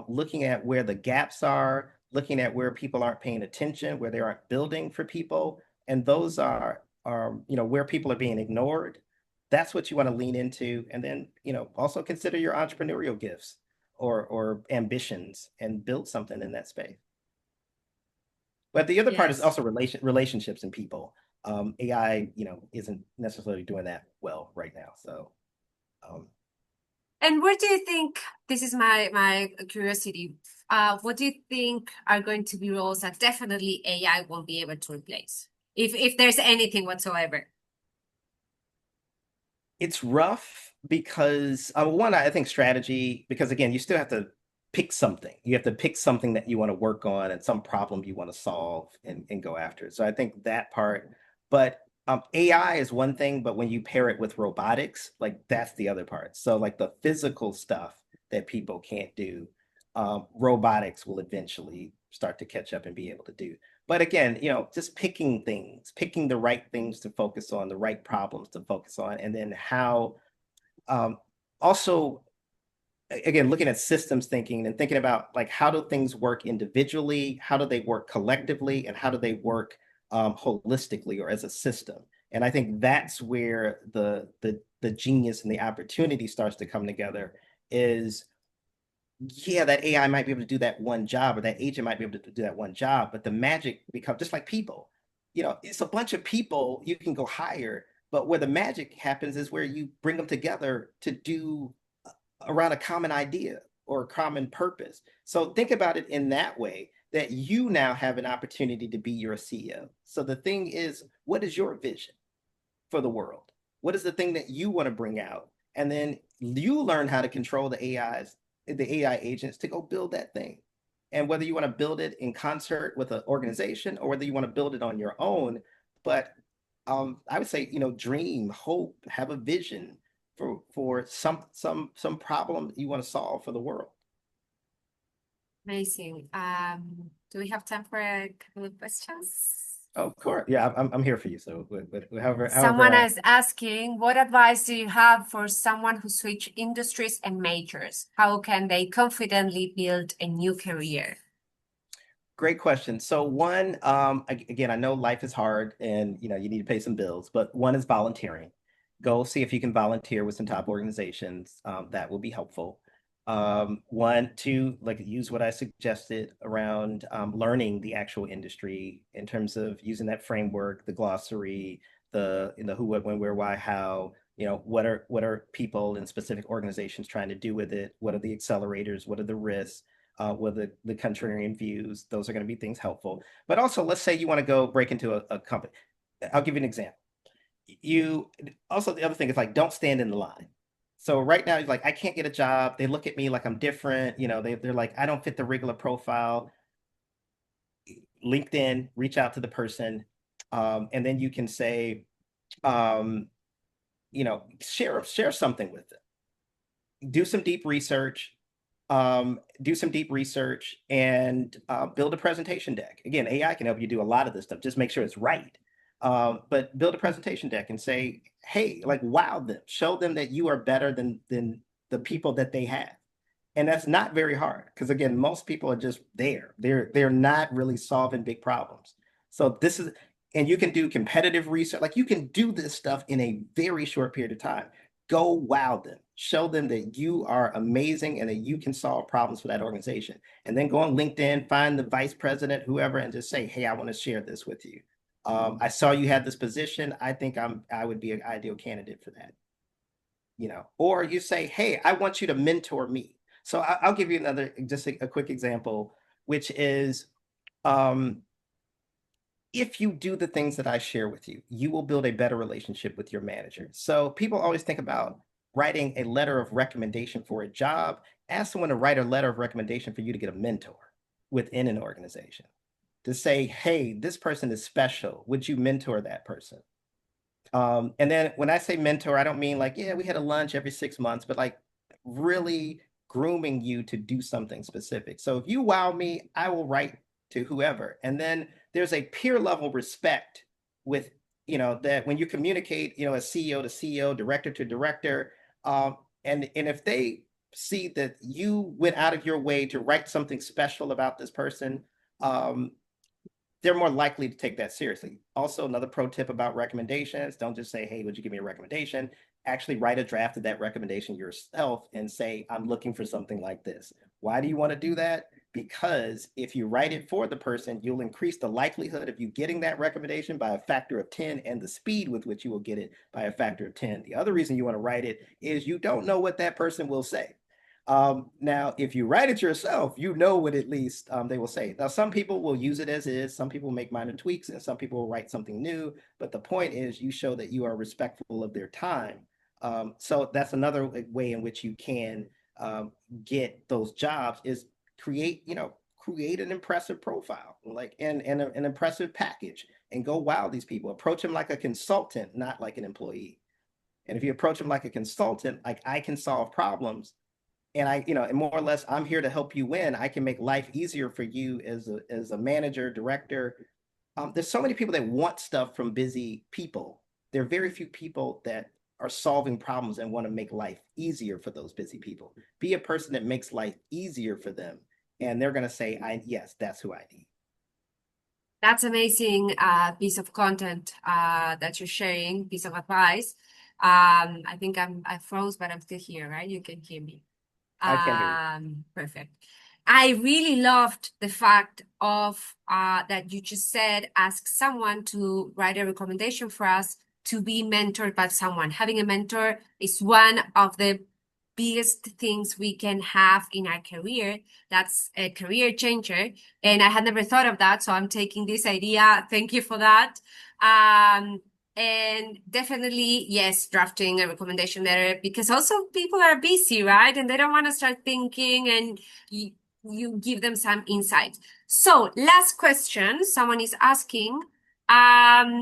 looking at where the gaps are, looking at where people aren't paying attention, where they aren't building for people, and those are where people are being ignored. That's what you want to lean into, and then also consider your entrepreneurial gifts or ambitions and build something in that space. But the other part is yes. also relationships and people. AI, isn't necessarily doing that well right now. So, um, And where do you think, this is my curiosity, what do you think are going to be roles that definitely AI won't be able to replace? If there's anything whatsoever. it's rough because one, I think strategy, because again, you still have to pick something. You have to pick something that you want to work on and some problem you want to solve and go after it. So I think that part, but AI is one thing, but when you pair it with robotics, like that's the other part. So like the physical stuff that people can't do, robotics will eventually start to catch up and be able to do. But again, just picking things, picking the right things to focus on, the right problems to focus on, and then how also again looking at systems thinking and thinking about like how do things work individually, how do they work collectively, and how do they work holistically or as a system. And I think that's where the genius and the opportunity starts to come together is yeah, that AI might be able to do that one job or that agent might be able to do that one job, but the magic becomes just like people. It's a bunch of people you can go hire, but where the magic happens is where you bring them together to do around a common idea or a common purpose. So think about it in that way that you now have an opportunity to be your CEO. So the thing is, what is your vision for the world? What is the thing that you want to bring out? And then you learn how to control the AI agents to go build that thing. And whether you want to build it in concert with an organization or whether you want to build it on your own, but I would say, dream, hope, have a vision for some problem you want to solve for the world. Amazing. Do we have time for a couple of questions? Oh, of course. Yeah, I'm here for you. So Someone is asking, what advice do you have for someone who switch industries and majors? How can they confidently build a new career? Great question. So one, again, I know life is hard and you need to pay some bills, but one is volunteering. Go see if you can volunteer with some top organizations. That will be helpful. One, two, like use what I suggested around learning the actual industry in terms of using that framework, the glossary, the who, what, when, where, why, how. What are people in specific organizations trying to do with it? What are the accelerators? What are the risks? With the contrarian views. Those are going to be things helpful. But also, let's say you want to go break into a company. I'll give you an example. You also the other thing is like don't stand in the line. So right now, like I can't get a job. They look at me like I'm different. They're like I don't fit the regular profile. LinkedIn, reach out to the person, and then you can say, um, share something with them. Do some deep research and build a presentation deck. Again, AI can help you do a lot of this stuff. Just make sure it's right. But build a presentation deck and say, hey, like wow them, show them that you are better than the people that they have. And that's not very hard because again, most people are just there. They're not really solving big problems. So this is, and you can do competitive research. Like you can do this stuff in a very short period of time. Go wow them. Show them that you are amazing and that you can solve problems for that organization. And then go on LinkedIn, find the vice president, whoever, and just say, hey, I want to share this with you. I saw you had this position. I think I would be an ideal candidate for that. Or you say, hey, I want you to mentor me. So I'll give you another, just a quick example, which is if you do the things that I share with you, you will build a better relationship with your manager. So people always think about writing a letter of recommendation for a job. Ask someone to write a letter of recommendation for you to get a mentor within an organization to say, hey, this person is special. Would you mentor that person? And then when I say mentor, I don't mean like, yeah, we had a lunch every 6 months, but like really grooming you to do something specific. So if you wow me, I will write to whoever. And then there's a peer level respect with, that when you communicate, as CEO to CEO, director to director, and if they see that you went out of your way to write something special about this person, they're more likely to take that seriously. Also, another pro tip about recommendations, don't just say, hey, would you give me a recommendation? Actually write a draft of that recommendation yourself and say, I'm looking for something like this. Why do you want to do that? Because if you write it for the person, you'll increase the likelihood of you getting that recommendation by a factor of 10 and the speed with which you will get it by a factor of 10. The other reason you want to write it is you don't know what that person will say. Now, if you write it yourself, you know what at least they will say. Now, some people will use it as is, some people make minor tweaks, and some people will write something new. But the point is, you show that you are respectful of their time. So that's another way in which you can get those jobs is create an impressive profile, like and an impressive package, and go wow these people. Approach them like a consultant, not like an employee. And if you approach them like a consultant, like I can solve problems, and and more or less, I'm here to help you win. I can make life easier for you as a manager, director. There's so many people that want stuff from busy people. There are very few people that are solving problems and want to make life easier for those busy people. Be a person that makes life easier for them, and they're going to say, "I yes, that's who I need." That's amazing piece of content that you're sharing, piece of advice. I think I froze, but I'm still here, right? You can hear me. I can hear you. Perfect. I really loved the fact of that you just said, ask someone to write a recommendation for us to be mentored by someone. Having a mentor is one of the biggest things we can have in our career. That's a career changer. And I had never thought of that. So I'm taking this idea. Thank you for that. And definitely, yes, drafting a recommendation letter because also people are busy, right? And they don't want to start thinking and you give them some insight. So last question, someone is asking,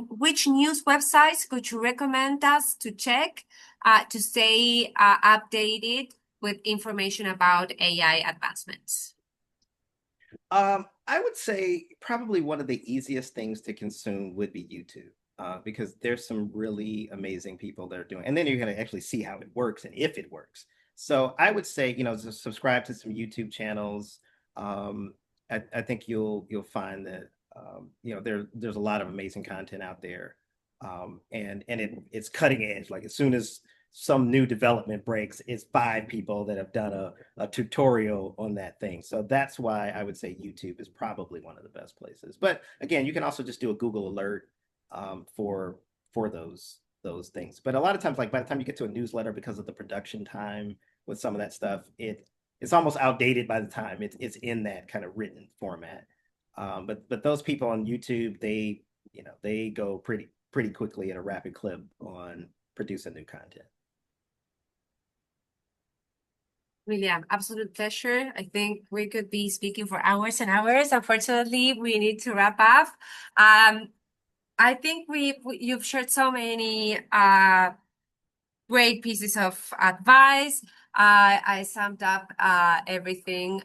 which news websites could you recommend us to check to stay updated with information about AI advancements? I would say probably one of the easiest things to consume would be YouTube, because there's some really amazing people that are doing, and then you're going to actually see how it works and if it works. So I would say, subscribe to some YouTube channels. Um, I think you'll find that there's a lot of amazing content out there, and it's cutting edge. Like as soon as some new development breaks, it's five people that have done a tutorial on that thing. So that's why I would say YouTube is probably one of the best places. But again, you can also just do a Google alert for those things. But a lot of times, like by the time you get to a newsletter, because of the production time with some of that stuff, it's almost outdated by the time it's in that kind of written format. But those people on YouTube, they go pretty quickly at a rapid clip on producing new content. William, absolute pleasure. I think we could be speaking for hours and hours. Unfortunately, we need to wrap up. I think you've shared so many great pieces of advice. I summed up everything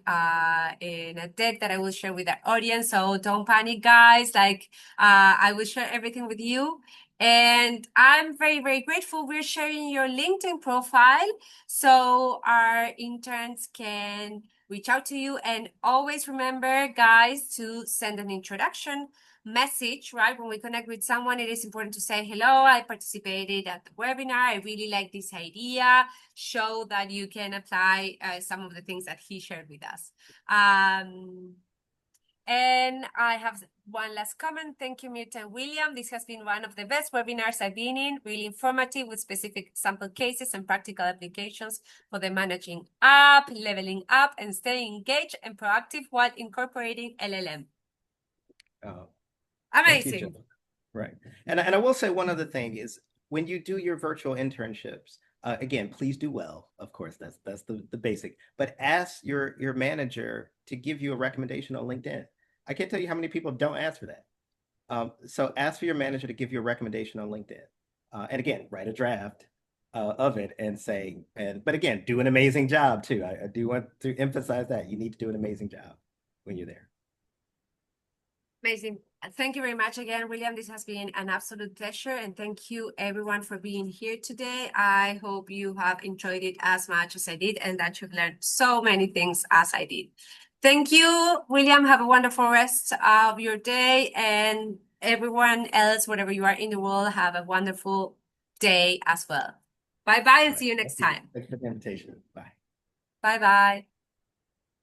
in a deck that I will share with our audience. So don't panic, guys. Like I will share everything with you. And I'm very, very grateful we're sharing your LinkedIn profile so our interns can reach out to you. And always remember, guys, to send an introduction message, right? When we connect with someone, it is important to say, hello, I participated at the webinar. I really like this idea. Show that you can apply some of the things that he shared with us. And I have one last comment. Thank you, Mirta and William. This has been one of the best webinars I've been in, really informative with specific sample cases and practical applications for the managing up, leveling up, and staying engaged and proactive while incorporating LLM. Thank you, Jill. Amazing. Right. And I will say one other thing is when you do your virtual internships, again, please do well. Of course, that's the basic. But ask your manager to give you a recommendation on LinkedIn. I can't tell you how many people don't ask for that. So ask for your manager to give you a recommendation on LinkedIn. And again, write a draft of it and say, but again, do an amazing job too. I do want to emphasize that you need to do an amazing job when you're there. Amazing. Thank you very much again, William. This has been an absolute pleasure. And thank you everyone for being here today. I hope you have enjoyed it as much as I did and that you've learned so many things as I did. Thank you, William. Have a wonderful rest of your day. And everyone else, wherever you are in the world, have a wonderful day as well. Bye-bye and see you next time. Thanks for the invitation. Bye. Bye-bye.